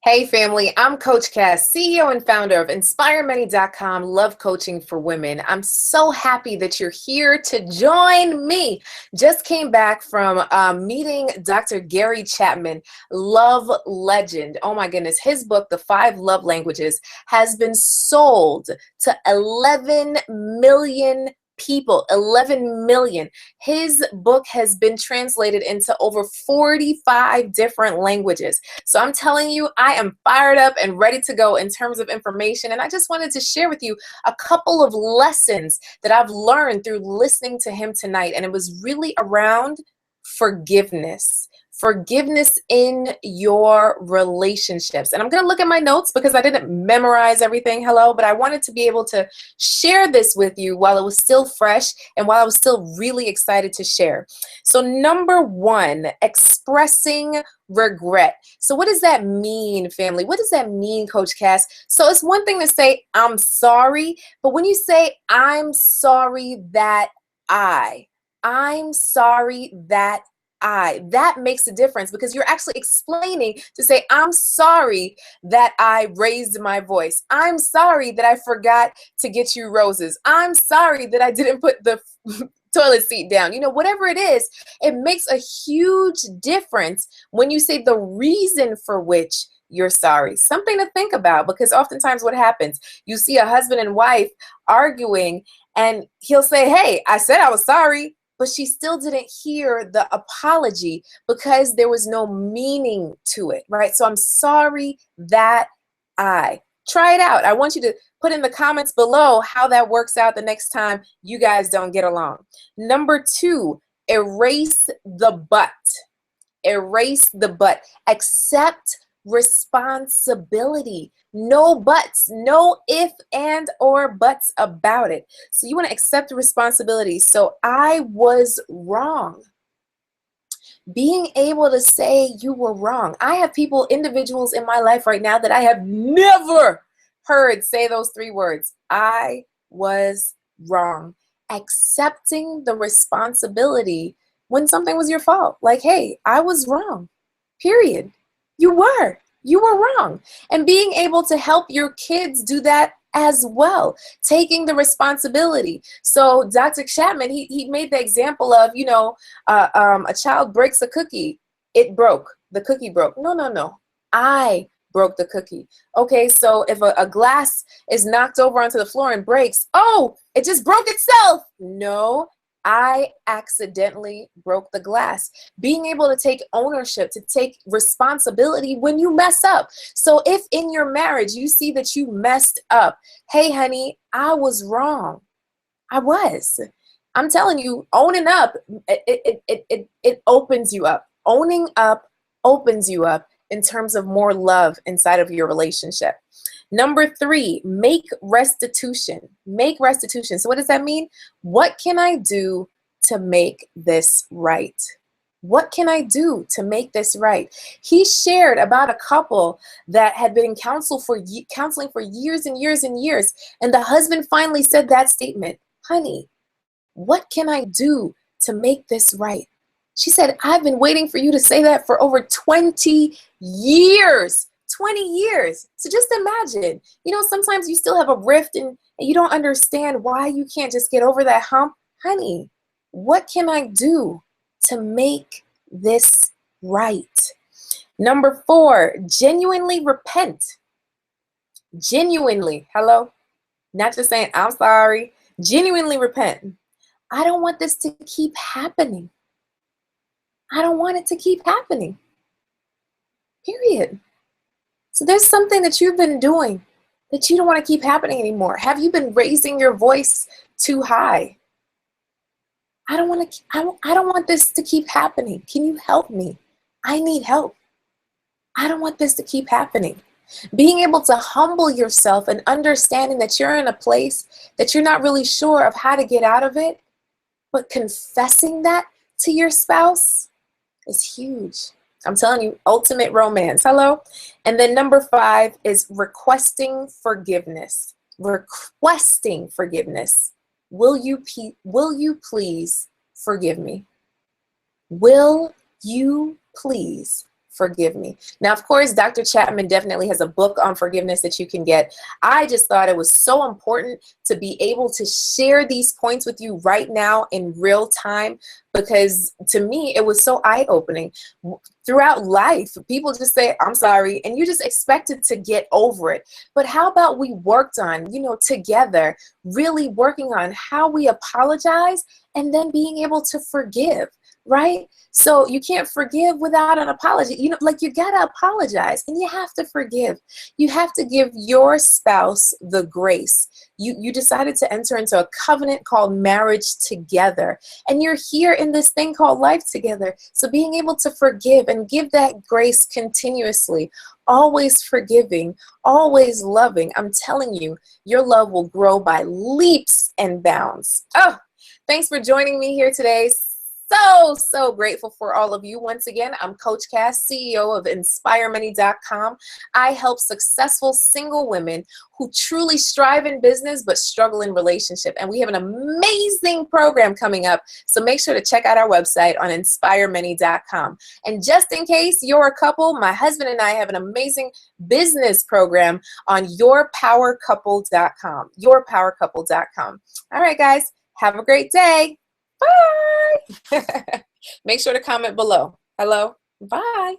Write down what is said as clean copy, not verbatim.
Hey family, I'm Coach Cass, CEO and founder of InspireMany.com, Love Coaching for Women. I'm so happy that you're here to join me. Just came back from meeting Dr. Gary Chapman, love legend. Oh my goodness, his book, The 5 Love Languages, has been sold to 11 million people, 11 million. His book has been translated into over 45 different languages. So I'm telling you, I am fired up and ready to go in terms of information. And I just wanted to share with you a couple of lessons that I've learned through listening to him tonight. And it was really around forgiveness. Forgiveness in your relationships. And I'm going to look at my notes because I didn't memorize everything. Hello, but I wanted to be able to share this with you while it was still fresh and while I was still really excited to share. So number one, expressing regret. So what does that mean, family? What does that mean, Coach Cass? So it's one thing to say, I'm sorry, but when you say, I'm sorry that I'm sorry that makes a difference because you're actually explaining to say, I'm sorry that I raised my voice. I'm sorry that I forgot to get you roses. I'm sorry that I didn't put the toilet seat down. You know, whatever it is, it makes a huge difference when you say the reason for which you're sorry. Something to think about, because oftentimes what happens, you see a husband and wife arguing and he'll say, hey, I said I was sorry, but she still didn't hear the apology because there was no meaning to it, right? So I'm sorry that try it out. I want you to put in the comments below how that works out the next time you guys don't get along. Number two, erase the but. Erase the but. Accept responsibility. No buts, no if and or buts about it. So you want to accept the responsibility. So I was wrong. Being able to say you were wrong. I have people, individuals in my life right now that I have never heard say those 3 words. I was wrong. Accepting the responsibility when something was your fault. Like, hey, I was wrong. Period. You were wrong. And being able to help your kids do that as well, taking the responsibility. So Dr. Chapman, he made the example of, you know, a child breaks a cookie. It broke. The cookie broke. No. I broke the cookie. Okay, so if a glass is knocked over onto the floor and breaks, oh, it just broke itself. No, I accidentally broke the glass. Being able to take ownership, to take responsibility when you mess up. So if in your marriage you see that you messed up, hey honey, I was wrong. I was. I'm telling you, owning up, it opens you up. Owning up opens you up in terms of more love inside of your relationship. Number 3, make restitution. Make restitution. So what does that mean? What can I do to make this right? What can I do to make this right? He shared about a couple that had been in counseling for years and years and years. And the husband finally said that statement, honey, what can I do to make this right? She said, I've been waiting for you to say that for over 20 years. 20 years. So just imagine, you know, sometimes you still have a rift and you don't understand why you can't just get over that hump. Honey, what can I do to make this right? Number 4, genuinely repent. Genuinely, hello? Not just saying, I'm sorry. Genuinely repent. I don't want this to keep happening. I don't want it to keep happening. Period. So there's something that you've been doing that you don't want to keep happening anymore. Have you been raising your voice too high? I don't want this to keep happening. Can you help me? I need help. I don't want this to keep happening. Being able to humble yourself and understanding that you're in a place that you're not really sure of how to get out of it, but confessing that to your spouse is huge. I'm telling you, ultimate romance. Hello? And then number 5 is requesting forgiveness. Requesting forgiveness. Will you please forgive me? Will you please forgive me. Now, of course, Dr. Chapman definitely has a book on forgiveness that you can get. I just thought it was so important to be able to share these points with you right now in real time, because to me, it was so eye-opening. Throughout life, people just say, I'm sorry, and you just expected to get over it. But how about we worked on, together, really working on how we apologize and then being able to forgive, right? So you can't forgive without an apology. You gotta apologize and you have to forgive. You have to give your spouse the grace. You decided to enter into a covenant called marriage together, and you're here in this thing called life together. So being able to forgive and give that grace continuously, always forgiving, always loving, I'm telling you, your love will grow by leaps and bounds. Oh, thanks for joining me here today. So grateful for all of you. Once again, I'm Coach Cass, CEO of InspireMany.com. I help successful single women who truly strive in business but struggle in relationship. And we have an amazing program coming up. So make sure to check out our website on InspireMany.com. And just in case you're a couple, my husband and I have an amazing business program on YourPowerCouple.com. YourPowerCouple.com. All right, guys, have a great day. Bye. Make sure to comment below. Hello. Bye.